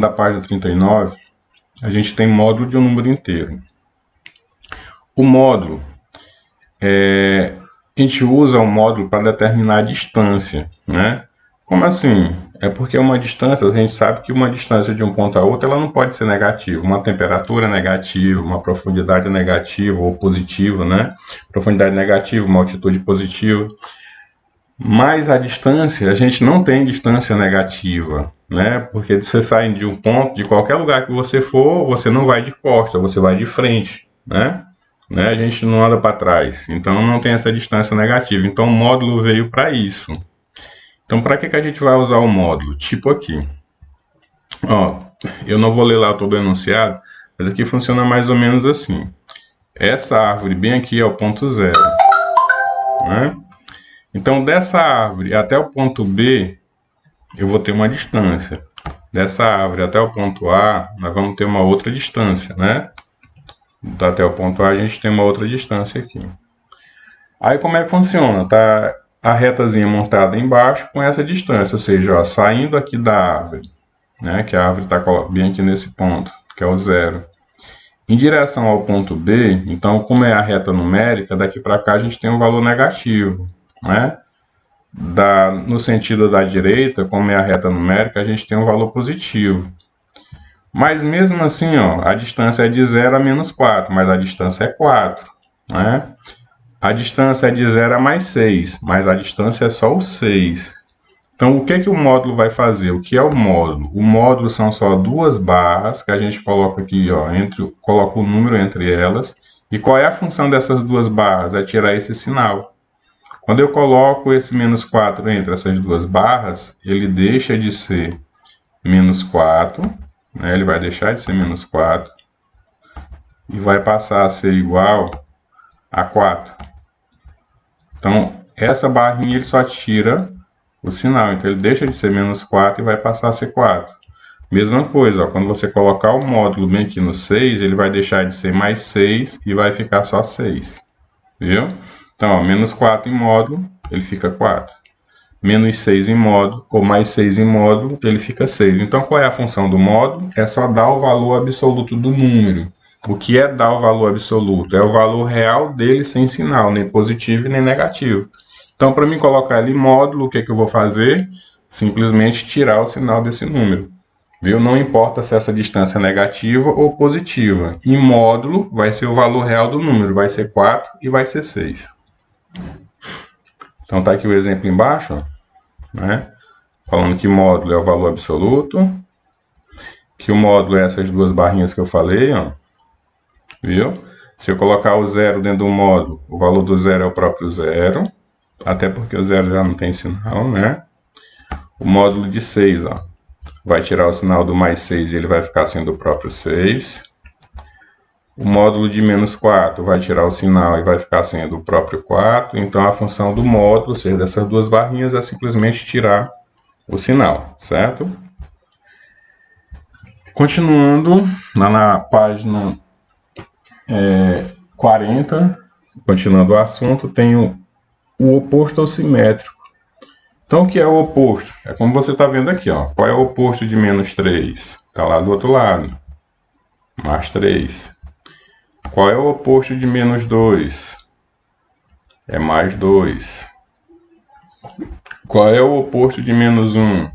da página 39, a gente tem módulo de um número inteiro. O módulo, a gente usa o módulo para determinar a distância, né? Como assim? É porque uma distância, a gente sabe que uma distância de um ponto a outro, ela não pode ser negativa. Uma temperatura é negativa, uma profundidade é negativa ou positiva, né? Profundidade negativa, uma altitude positiva. Mas a distância, a gente não tem distância negativa, né? Porque você sai de um ponto, de qualquer lugar que você for, você não vai de costa, você vai de frente, né? A gente não anda para trás, então não tem essa distância negativa. Então o módulo veio para isso. Então para que a gente vai usar o módulo? Tipo aqui. Ó, eu não vou ler lá todo o enunciado, mas aqui funciona mais ou menos assim. Essa árvore bem aqui é o ponto zero, né? Então, dessa árvore até o ponto B, eu vou ter uma distância. Dessa árvore até o ponto A, nós vamos ter uma outra distância, né? Até o ponto A, a gente tem uma outra distância aqui. Aí, como é que funciona? Tá a retazinha montada embaixo com essa distância, ou seja, ó, saindo aqui da árvore, né? Que a árvore está bem aqui nesse ponto, que é o zero. Em direção ao ponto B, então, como é a reta numérica, daqui para cá a gente tem um valor negativo, né? No sentido da direita, como é a reta numérica, a gente tem um valor positivo. Mas mesmo assim, ó, a distância é de 0 a menos 4, mas a distância é 4, né? A distância é de 0 a mais 6, mas a distância é só o 6. Então, o que o módulo vai fazer? O que é o módulo? O módulo são só duas barras que a gente coloca aqui, ó, coloca o número entre elas. E qual é a função dessas duas barras? É tirar esse sinal. Quando eu coloco esse menos 4 entre essas duas barras, ele deixa de ser menos 4, né? Ele vai deixar de ser menos 4 e vai passar a ser igual a 4. Então, essa barrinha ele só tira o sinal, então ele deixa de ser menos 4 e vai passar a ser 4. Mesma coisa, ó, quando você colocar o módulo bem aqui no 6, ele vai deixar de ser mais 6 e vai ficar só 6, viu? Então, ó, menos 4 em módulo, ele fica 4. Menos 6 em módulo, ou mais 6 em módulo, ele fica 6. Então, qual é a função do módulo? É só dar o valor absoluto do número. O que é dar o valor absoluto? É o valor real dele sem sinal, nem positivo e nem negativo. Então, para mim colocar ali módulo, o que eu vou fazer? Simplesmente tirar o sinal desse número. Viu? Não importa se essa distância é negativa ou positiva. Em módulo, vai ser o valor real do número. Vai ser 4 e vai ser 6. Então, tá aqui o exemplo embaixo, ó, né? Falando que módulo é o valor absoluto. Que o módulo é essas duas barrinhas que eu falei, ó. Viu? Se eu colocar o zero dentro do módulo, o valor do zero é o próprio zero. Até porque o zero já não tem sinal, né? O módulo de 6, ó, vai tirar o sinal do mais 6 e ele vai ficar sendo o próprio 6. O módulo de menos 4 vai tirar o sinal e vai ficar sendo o próprio 4. Então, a função do módulo, ou seja, dessas duas barrinhas, é simplesmente tirar o sinal, certo? Continuando, lá na página 40, continuando o assunto, tem o oposto ao simétrico. Então, o que é o oposto? É como você está vendo aqui, ó. Qual é o oposto de menos 3? Está lá do outro lado. Mais 3. Qual é o oposto de menos 2? É mais 2. Qual é o oposto de menos 1?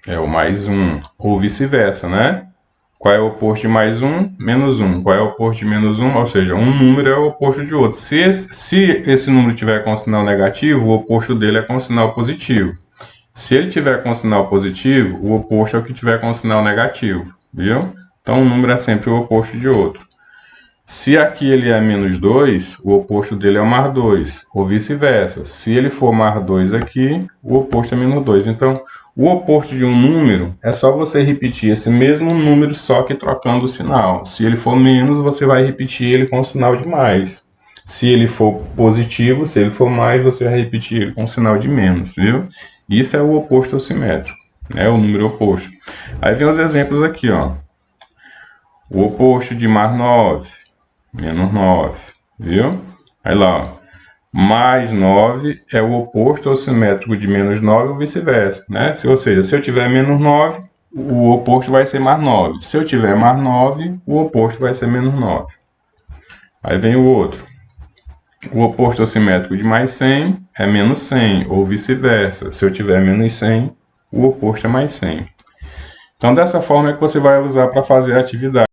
É o mais 1. Ou vice-versa, né? Qual é o oposto de mais 1? Menos 1. Qual é o oposto de menos 1? Ou seja, um número é o oposto de outro. Se esse número tiver com sinal negativo, o oposto dele é com sinal positivo. Se ele tiver com sinal positivo, o oposto é o que tiver com sinal negativo. Viu? Então, um número é sempre o oposto de outro. Se aqui ele é menos 2, o oposto dele é o mais 2, ou vice-versa. Se ele for mais 2 aqui, o oposto é menos 2. Então, o oposto de um número é só você repetir esse mesmo número, só que trocando o sinal. Se ele for menos, você vai repetir ele com o sinal de mais. Se ele for positivo, se ele for mais, você vai repetir ele com o sinal de menos, viu? Isso é o oposto ao simétrico, né? O número oposto. Aí vem os exemplos aqui, ó. O oposto de mais 9, menos 9, viu? Aí lá, ó. Mais 9 é o oposto ao simétrico de menos 9 ou vice-versa, né? Ou seja, se eu tiver menos 9, o oposto vai ser mais 9. Se eu tiver mais 9, o oposto vai ser menos 9. Aí vem o outro. O oposto assimétrico de mais 100 é menos 100, ou vice-versa. Se eu tiver menos 100, o oposto é mais 100. Então, dessa forma é que você vai usar para fazer a atividade.